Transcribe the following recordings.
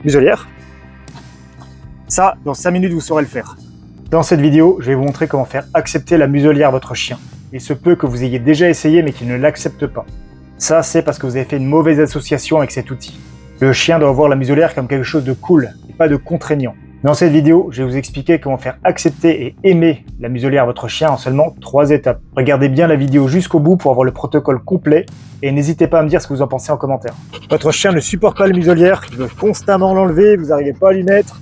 Muselière. Ça, dans 5 minutes, vous saurez le faire. Dans cette vidéo, je vais vous montrer comment faire accepter la muselière à votre chien. Il se peut que vous ayez déjà essayé mais qu'il ne l'accepte pas. Ça, c'est parce que vous avez fait une mauvaise association avec cet outil. Le chien doit voir la muselière comme quelque chose de cool et pas de contraignant. Dans cette vidéo, je vais vous expliquer comment faire accepter et aimer la muselière à votre chien en seulement 3 étapes. Regardez bien la vidéo jusqu'au bout pour avoir le protocole complet et n'hésitez pas à me dire ce que vous en pensez en commentaire. Votre chien ne supporte pas la muselière, il veut constamment l'enlever, vous n'arrivez pas à lui mettre.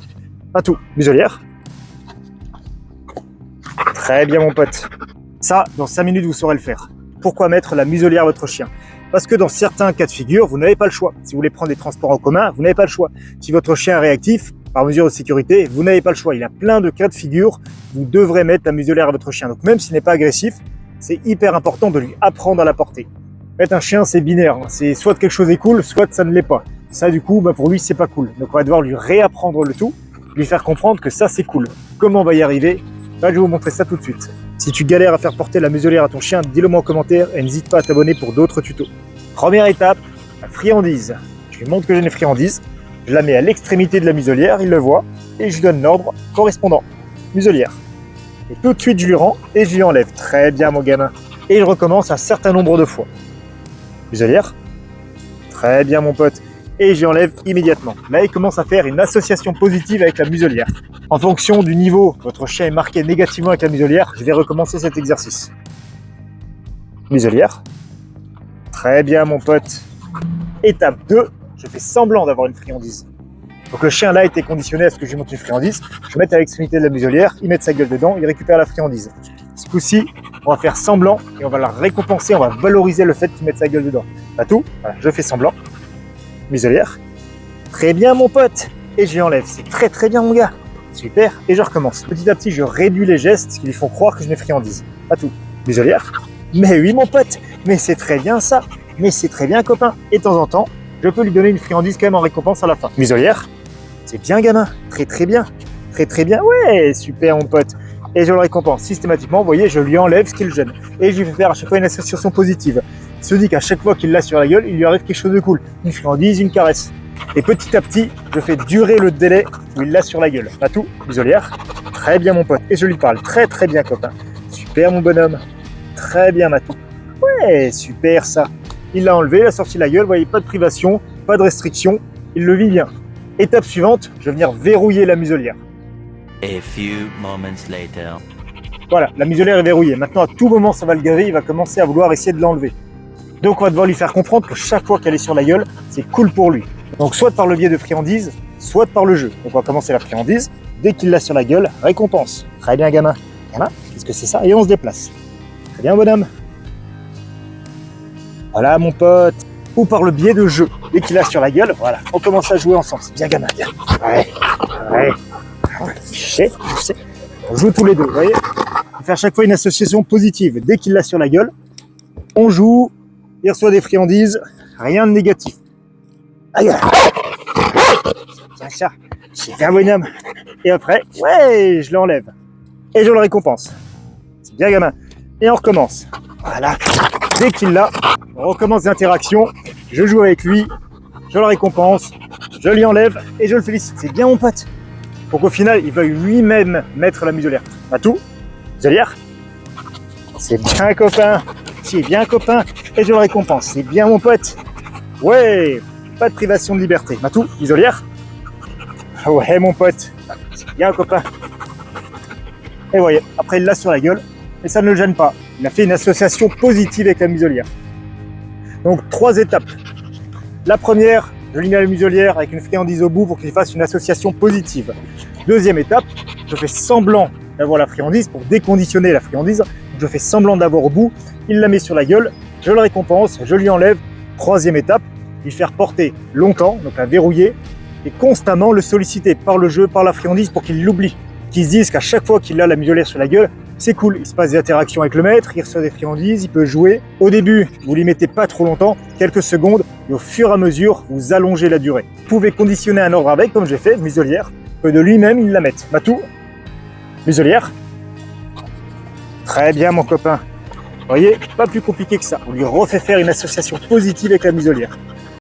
Pas tout. Muselière. Très bien mon pote. Ça, dans 5 minutes, vous saurez le faire. Pourquoi mettre la muselière à votre chien? Parce que dans certains cas de figure, vous n'avez pas le choix. Si vous voulez prendre des transports en commun, vous n'avez pas le choix. Si votre chien est réactif, par mesure de sécurité, vous n'avez pas le choix. Il y a plein de cas de figure, vous devrez mettre la muselière à votre chien. Donc même s'il n'est pas agressif, c'est hyper important de lui apprendre à la porter. En fait, un chien, c'est binaire. C'est soit quelque chose est cool, soit ça ne l'est pas. Ça, du coup, pour lui, c'est pas cool. Donc on va devoir lui réapprendre le tout, lui faire comprendre que ça, c'est cool. Comment on va y arriver? Là, je vais vous montrer ça tout de suite. Si tu galères à faire porter la muselière à ton chien, dis-le moi en commentaire et n'hésite pas à t'abonner pour d'autres tutos. Première étape, la friandise. Je lui montre que j'ai une friandise, je la mets à l'extrémité de la muselière, il le voit, et je lui donne l'ordre correspondant. Muselière. Et tout de suite, je lui rends et je lui enlève. Très bien, mon gamin. Et je recommence un certain nombre de fois. Muselière. Très bien, mon pote. Et je lui enlève immédiatement. Là, il commence à faire une association positive avec la muselière. En fonction du niveau, votre chien est marqué négativement avec la muselière, je vais recommencer cet exercice. Muselière. Très bien mon pote. Étape 2, je fais semblant d'avoir une friandise. Donc le chien là était conditionné à ce que je lui montre une friandise. Je mets à l'extrémité de la muselière, il met sa gueule dedans, il récupère la friandise. Ce coup-ci, on va faire semblant et on va la récompenser, on va valoriser le fait qu'il mette sa gueule dedans. Pas tout, voilà, je fais semblant. Muselière. Très bien mon pote. Et je lui enlève, c'est très très bien mon gars. Super, et je recommence. Petit à petit, je réduis les gestes qui lui font croire que je mets friandise. Pas tout. Muselière. Mais oui mon pote, mais c'est très bien ça. Mais c'est très bien copain. Et de temps en temps, je peux lui donner une friandise quand même en récompense à la fin. Muselière. C'est bien gamin, très très bien. Très très bien, ouais, super mon pote. Et je le récompense systématiquement, vous voyez, je lui enlève ce qui le gêne. Et je lui fais faire à chaque fois une association positive. Il se dit qu'à chaque fois qu'il l'a sur la gueule, il lui arrive quelque chose de cool. Une friandise, une caresse. Et petit à petit, je fais durer le délai où il l'a sur la gueule. Pas tout, muselière. Très bien mon pote. Et je lui parle très très bien copain. Super mon bonhomme. Très bien Matou. Ouais, super ça. Il l'a enlevé, il a sorti la gueule, vous voyez, pas de privation, pas de restriction. Il le vit bien. Étape suivante, je vais venir verrouiller la muselière. A few moments later. Voilà, la muselière est verrouillée. Maintenant, à tout moment, ça va le gaver, il va commencer à vouloir essayer de l'enlever. Donc on va devoir lui faire comprendre que chaque fois qu'elle est sur la gueule, c'est cool pour lui. Donc soit par le biais de friandise, soit par le jeu. Donc on va commencer la friandise. Dès qu'il l'a sur la gueule, récompense. Très bien gamin. Gamin, qu'est-ce que c'est ça? Et on se déplace. Très bien bonhomme. Voilà mon pote. Ou par le biais de jeu. Dès qu'il l'a sur la gueule, voilà, on commence à jouer ensemble. C'est bien gamin, bien. Ouais. Je sais. On joue tous les deux, vous voyez. On fait à chaque fois une association positive. Dès qu'il l'a sur la gueule, on joue, il reçoit des friandises, rien de négatif. Aïe. Tiens ça, c'est bien bonhomme. Et après, ouais, je l'enlève. Et je le récompense. C'est bien gamin. Et on recommence. Voilà. Dès qu'il l'a, on recommence l'interaction. Je joue avec lui, je le récompense, je lui enlève et je le félicite. C'est bien mon pote. Pour qu'au final, il veuille lui-même mettre la muselière. Pas tout. Muselière. C'est bien copain. C'est bien copain. Et je le récompense. C'est bien mon pote. Ouais. Pas de privation de liberté. Matou, muselière. Ouais mon pote. C'est bien copain. Et voyez, après il l'a sur la gueule. Et ça ne le gêne pas. Il a fait une association positive avec la muselière. Donc 3 étapes. La première, je lui mets la muselière avec une friandise au bout pour qu'il fasse une association positive. Deuxième étape, je fais semblant d'avoir la friandise pour déconditionner la friandise. Je fais semblant d'avoir au bout, il la met sur la gueule, je le récompense, je lui enlève. Troisième étape, lui faire porter longtemps, donc la verrouiller, et constamment le solliciter par le jeu, par la friandise pour qu'il l'oublie. Qu'il se dise qu'à chaque fois qu'il a la muselière sur la gueule, c'est cool, il se passe des interactions avec le maître, il reçoit des friandises, il peut jouer. Au début, vous lui mettez pas trop longtemps, quelques secondes, et au fur et à mesure, vous allongez la durée. Vous pouvez conditionner un ordre avec, comme j'ai fait, muselière, que de lui-même il la mette. Matou, muselière. Très bien mon copain. Vous voyez, pas plus compliqué que ça. On lui refait faire une association positive avec la muselière.